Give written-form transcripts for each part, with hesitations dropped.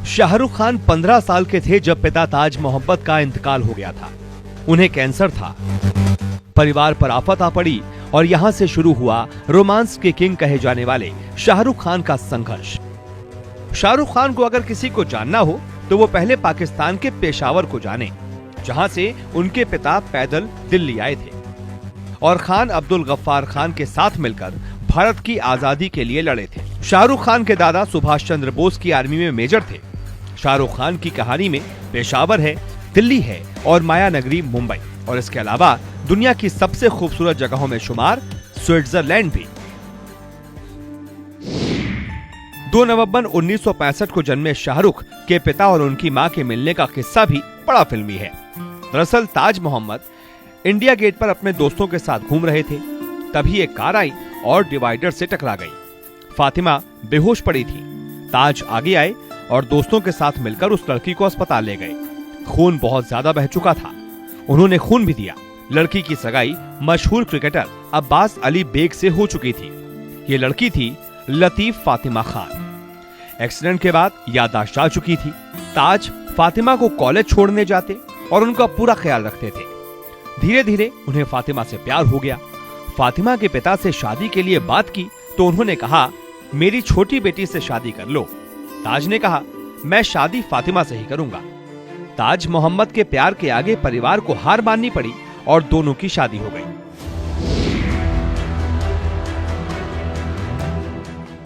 शाहरुख खान 15 साल के थे जब पिता ताज मोहम्मद का इंतकाल हो गया था। उन्हें कैंसर था। परिवार पर आफत आ पड़ी और यहाँ से शुरू हुआ रोमांस के किंग कहे जाने वाले शाहरुख खान का संघर्ष। शाहरुख खान को अगर किसी को जानना हो तो वो पहले पाकिस्तान के पेशावर को जाने, जहाँ से उनके पिता पैदल दिल्ली आए थे और खान अब्दुल गफ्फार खान के साथ मिलकर भारत की आजादी के लिए लड़े थे। शाहरुख खान के दादा सुभाष चंद्र बोस की आर्मी में मेजर थे। शाहरुख खान की कहानी में पेशावर है, दिल्ली है और माया नगरी मुंबई, और इसके अलावा दुनिया की सबसे खूबसूरत जगहों में शुमार स्विट्जरलैंड भी। 2 नवंबर 1965 को जन्मे शाहरुख के पिता और उनकी मां के मिलने का किस्सा भी बड़ा फिल्मी है। दरअसल ताज मोहम्मद इंडिया गेट पर अपने दोस्तों के साथ घूम रहे थे, तभी एक कार आई और डिवाइडर से टकरा गई। फातिमा बेहोश पड़ी थी। ताज आगे आए और दोस्तों के साथ मिलकर उस लड़की को अस्पताल ले गए। खून बहुत ज्यादा बह चुका था, उन्होंने खून भी दिया। लड़की की सगाई मशहूर क्रिकेटर अब्बास अली बेग से हो चुकी थी। ये लड़की थी लतीफ फातिमा खान। एक्सीडेंट के बाद याददाश्त जा चुकी थी। ताज फातिमा को कॉलेज छोड़ने जाते और उनका पूरा ख्याल रखते थे। धीरे धीरे उन्हें फातिमा से प्यार हो गया। फातिमा के पिता से शादी के लिए बात की तो उन्होंने कहा, मेरी छोटी बेटी से शादी कर लो। ताज ने कहा, मैं शादी फातिमा से ही करूंगा। ताज मोहम्मद के प्यार के आगे परिवार को हार माननी पड़ी और दोनों की शादी हो गई।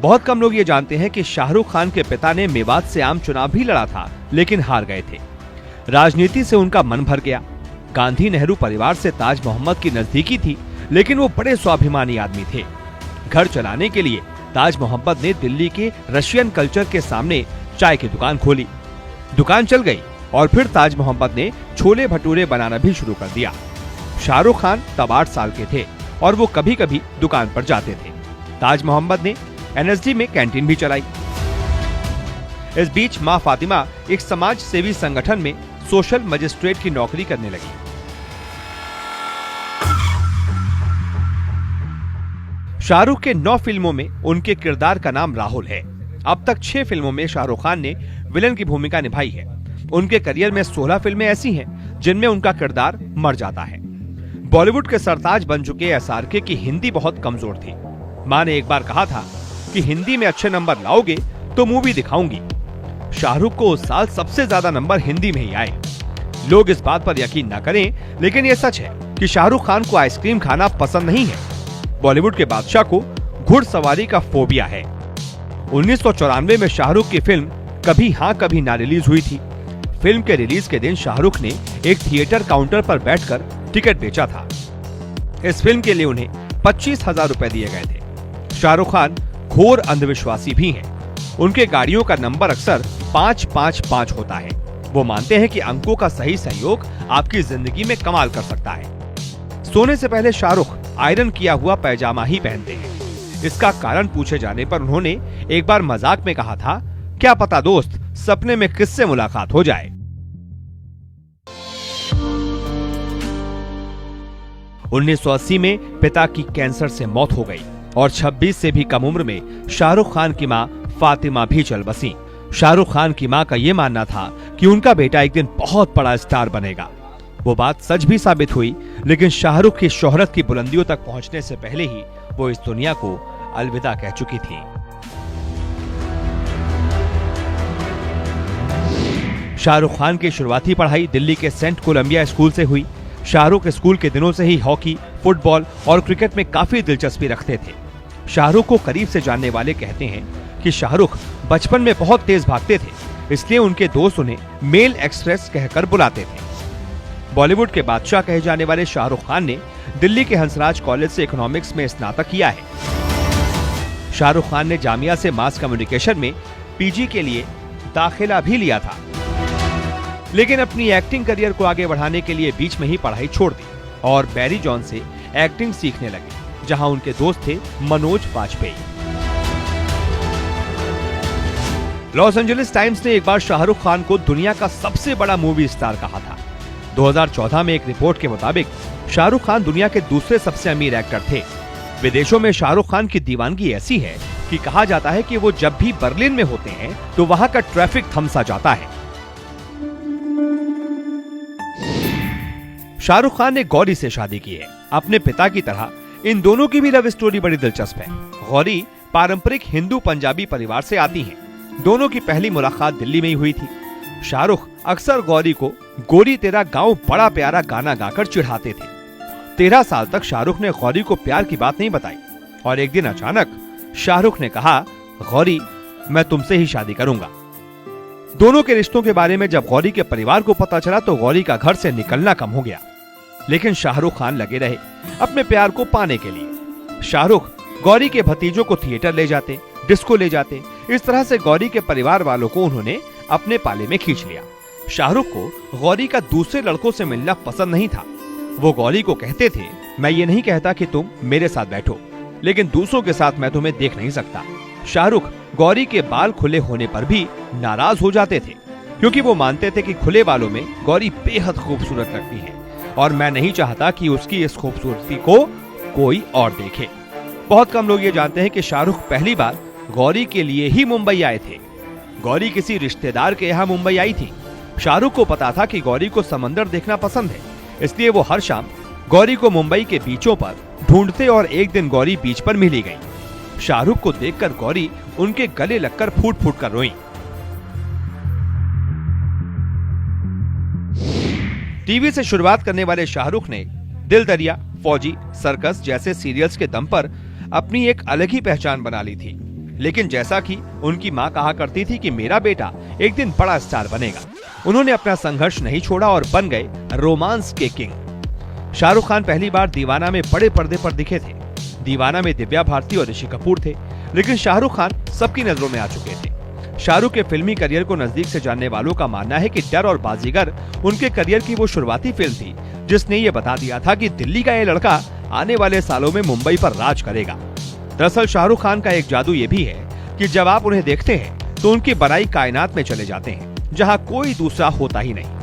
बहुत कम लोग ये जानते हैं कि शाहरुख खान के पिता ने मेवात से आम चुनाव भी लड़ा था, लेकिन हार गए थे। राजनीति से उनका मन भर गया। गांधी नेहरू परिवार से ताज मोहम्मद की नजदीकी थी, लेकिन वो बड़े स्वाभिमानी आदमी थे। घर चलाने के लिए ताज मोहम्मद ने दिल्ली के रशियन कल्चर के सामने चाय की दुकान खोली। दुकान चल गई और फिर ताज मोहम्मद ने छोले भटूरे बनाना भी शुरू कर दिया। शाहरुख खान तब 8 साल के थे और वो कभी कभी दुकान पर जाते थे। ताज मोहम्मद ने एनएसडी में कैंटीन भी चलाई। इस बीच मां फातिमा एक समाज सेवी संगठन में सोशल मजिस्ट्रेट की नौकरी करने लगी। शाहरुख के 9 फिल्मों में उनके किरदार का नाम राहुल है। अब तक 6 फिल्मों में शाहरुख खान ने विलन की भूमिका निभाई है। उनके करियर में 16 फिल्में ऐसी हैं जिनमें उनका किरदार मर जाता है। बॉलीवुड के सरताज बन चुके एसआरके की हिंदी बहुत कमजोर थी। मां ने एक बार कहा था कि हिंदी में अच्छे नंबर लाओगे तो मूवी दिखाऊंगी। शाहरुख को उस साल सबसे ज्यादा नंबर हिंदी में ही आए। लोग इस बात पर यकीन न करें, लेकिन ये सच है कि शाहरुख खान को आइसक्रीम खाना पसंद नहीं है। बॉलीवुड के बादशाह को घुड़सवारी का फोबिया है। 1994 में शाहरुख की फिल्म कभी हाँ कभी ना रिलीज हुई थी। फिल्म के रिलीज के दिन शाहरुख ने एक थिएटर काउंटर पर बैठकर टिकट बेचा था। इस फिल्म के लिए उन्हें 25,000 रुपए दिए गए थे। शाहरुख खान घोर अंधविश्वासी भी हैं। उनके गाड़ियों का नंबर अक्सर 555 होता है। वो मानते हैं कि अंकों का सही सहयोग आपकी जिंदगी में कमाल कर सकता है। सोने से पहले शाहरुख आयरन किया हुआ पैजामा ही पहनते हैं। इसका कारण पूछे जाने पर उन्होंने एक बार मजाक में कहा था, क्या पता दोस्त सपने में किससे मुलाकात हो जाए। 1980 में पिता की कैंसर से मौत हो गई और 26 से भी कम उम्र में शाहरुख खान की मां फातिमा भी चल बसी। शाहरुख खान की मां का यह मानना था कि उनका बेटा एक दिन बहुत बड़ा स्टार बनेगा। वो बात सच भी साबित हुई, लेकिन शाहरुख की शोहरत की बुलंदियों तक पहुंचने से पहले ही वो इस दुनिया को अलविदा कह चुकी थी। शाहरुख खान की शुरुआती पढ़ाई दिल्ली के सेंट कोलंबिया स्कूल से हुई। शाहरुख स्कूल के दिनों से ही हॉकी, फुटबॉल और क्रिकेट में काफी दिलचस्पी रखते थे। शाहरुख को करीब से जानने वाले कहते हैं कि शाहरुख बचपन में बहुत तेज भागते थे, इसलिए उनके दोस्त उन्हें मेल एक्सप्रेस कहकर बुलाते थे। बॉलीवुड के बादशाह कहे जाने वाले शाहरुख खान ने दिल्ली के हंसराज कॉलेज से इकोनॉमिक्स में स्नातक किया है। शाहरुख खान ने जामिया से मास कम्युनिकेशन में पीजी के लिए दाखिला भी लिया था, लेकिन अपनी एक्टिंग करियर को आगे बढ़ाने के लिए बीच में ही पढ़ाई छोड़ दी और बैरी जॉन से एक्टिंग सीखने लगे, जहां उनके दोस्त थे Manoj Vajpayee. Los Angeles times ने एक बार शाहरुख खान को दुनिया का सबसे बड़ा मूवी स्टार कहा था। 2014 में एक रिपोर्ट के मुताबिक शाहरुख खान दुनिया के दूसरे सबसे अमीर एक्टर थे। विदेशों में शाहरुख खान की दीवानगी ऐसी है कि कहा जाता है कि वो जब भी बर्लिन में होते हैं तो वहां का ट्रैफिक थम सा जाता है। शाहरुख खान ने गौरी से शादी की है। अपने पिता की तरह इन दोनों की भी लव स्टोरी बड़ी दिलचस्प है। गौरी पारंपरिक हिंदू पंजाबी परिवार से आती हैं। दोनों की पहली मुलाकात दिल्ली में ही हुई थी। शाहरुख अक्सर गौरी को गोरी तेरा गांव बड़ा प्यारा गाना गाकर चिढ़ाते थे। 13 साल तक शाहरुख ने गौरी को प्यार की बात नहीं बताई और एक दिन अचानक शाहरुख ने कहा, गौरी मैं तुमसे ही शादी करूंगा। दोनों के रिश्तों के बारे में जब गौरी के परिवार को पता चला तो गौरी का घर से निकलना कम हो गया, लेकिन शाहरुख खान लगे रहे अपने प्यार को पाने के लिए। शाहरुख गौरी के भतीजों को थिएटर ले जाते, डिस्को ले जाते। इस तरह से गौरी के परिवार वालों को उन्होंने अपने पाले में खींच लिया। शाहरुख को गौरी का दूसरे लड़कों से मिलना पसंद नहीं था। वो गौरी को कहते थे, मैं ये नहीं कहता कि तुम मेरे साथ बैठो, लेकिन दूसरों के साथ मैं तुम्हें देख नहीं सकता। शाहरुख गौरी के बाल खुले होने पर भी नाराज हो जाते थे, क्योंकि वो मानते थे कि खुले बालों में गौरी बेहद खूबसूरत लगती है और मैं नहीं चाहता कि उसकी इस खूबसूरती को कोई और देखे। बहुत कम लोग ये जानते हैं कि शाहरुख पहली बार गौरी के लिए ही मुंबई आए थे। गौरी किसी रिश्तेदार के यहाँ मुंबई आई थी। शाहरुख को पता था कि गौरी को समंदर देखना पसंद है, इसलिए वो हर शाम गौरी को मुंबई के बीचों पर ढूंढते और एक दिन गौरी बीच पर मिली गई। शाहरुख को देखकर गौरी उनके गले लगकर फूट फूट कर रोई। टीवी से शुरुआत करने वाले शाहरुख ने दिल दरिया, फौजी, सर्कस जैसे सीरियल्स के दम पर अपनी एक अलग ही पहचान बना ली थी। लेकिन जैसा कि उनकी मां कहा करती थी कि मेरा बेटा एक दिन बड़ा स्टार बनेगा, उन्होंने अपना संघर्ष नहीं छोड़ा और बन गए रोमांस के किंग। शाहरुख खान पहली बार दीवाना में बड़े पर्दे पर दिखे थे। दीवाना में दिव्या भारती और ऋषि कपूर थे, लेकिन शाहरुख खान सबकी नजरों में आ चुके थे। शाहरुख के फिल्मी करियर को नजदीक से जानने वालों का मानना है कि डर और बाजीगर उनके करियर की वो शुरुआती फिल्म थी जिसने ये बता दिया था कि दिल्ली का ये लड़का आने वाले सालों में मुंबई पर राज करेगा। दरअसल शाहरुख खान का एक जादू ये भी है कि जब आप उन्हें देखते हैं तो उनकी बनाई कायनात में चले जाते हैं जहां कोई दूसरा होता ही नहीं।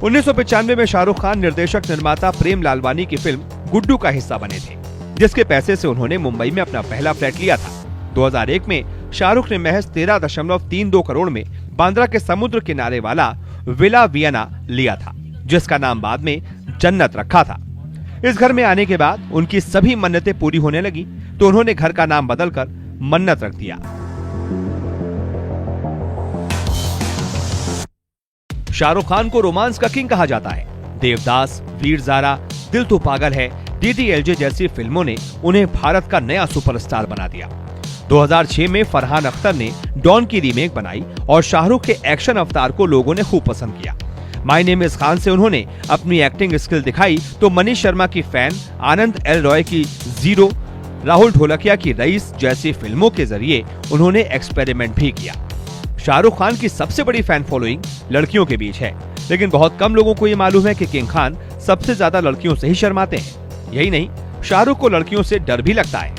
उन्नीस में शाहरुख खान निर्देशक निर्माता प्रेम लालवानी की फिल्म गुड्डू का हिस्सा बने थे, जिसके पैसे से उन्होंने मुंबई में अपना पहला फ्लैट लिया था। 2001 में शाहरुख ने महज 13.32 करोड़ में बांद्रा के समुद्र किनारे वाला विला वियना लिया था, जिसका नाम बाद में जन्नत रखा था। इस घर में आने के बाद उनकी सभी मन्नतें पूरी होने लगी तो उन्होंने घर का नाम बदलकर मन्नत रख दिया। शाहरुख खान को रोमांस का किंग कहा जाता है। देवदास, वीर ज़ारा, दिल तो पागल है, DDLJ जैसी फिल्मों ने उन्हें भारत का नया सुपरस्टार बना दिया। 2006 में फरहान अख्तर ने डॉन की रीमेक बनाई और शाहरुख के एक्शन अवतार को लोगों ने खूब पसंद किया। माय नेम इज खान से उन्होंने अपनी एक्टिंग स्किल दिखाई तो मनीष शर्मा की फैन, आनंद एल रॉय की जीरो, राहुल ढोलकिया की रईस जैसी फिल्मों के जरिए उन्होंने एक्सपेरिमेंट भी किया। शाहरुख खान की सबसे बड़ी फैन फॉलोइंग लड़कियों के बीच है, लेकिन बहुत कम लोगों को ये मालूम है कि किंग खान सबसे ज्यादा लड़कियों से ही शर्माते हैं। यही नहीं, शाहरुख को लड़कियों से डर भी लगता है।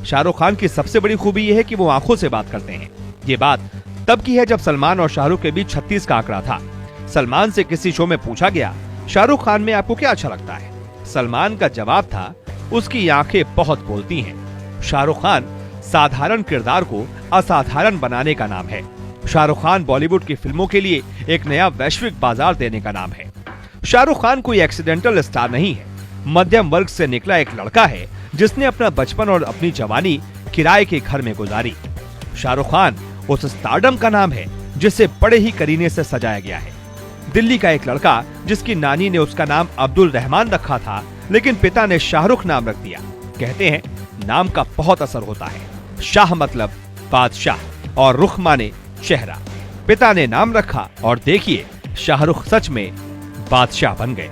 शाहरुख खान की सबसे बड़ी खूबी यह है कि वो आंखों से बात करते हैं। ये बात तब की है जब सलमान और शाहरुख के बीच 36 का आंकड़ा था। सलमान से किसी शो में पूछा गया, शाहरुख खान में आपको क्या अच्छा लगता है? सलमान का जवाब था, उसकी आंखें बहुत बोलती हैं। शाहरुख खान साधारण किरदार को असाधारण बनाने का नाम है। शाहरुख खान बॉलीवुड की फिल्मों के लिए एक नया वैश्विक बाजार देने का नाम है। शाहरुख खान कोई एक्सीडेंटल स्टार नहीं है, मध्यम वर्ग से निकला एक लड़का है जिसने अपना बचपन और अपनी जवानी किराए के घर में गुजारी। शाहरुख खान उस स्टारडम का नाम है जिसे बड़े ही करीने से सजाया गया है। दिल्ली का एक लड़का जिसकी नानी ने उसका नाम अब्दुल रहमान रखा था, लेकिन पिता ने शाहरुख नाम रख दिया। कहते हैं नाम का बहुत असर होता है। शाह मतलब बादशाह और रुख माने चेहरा। पिता ने नाम रखा और देखिए शाहरुख सच में बादशाह बन गए।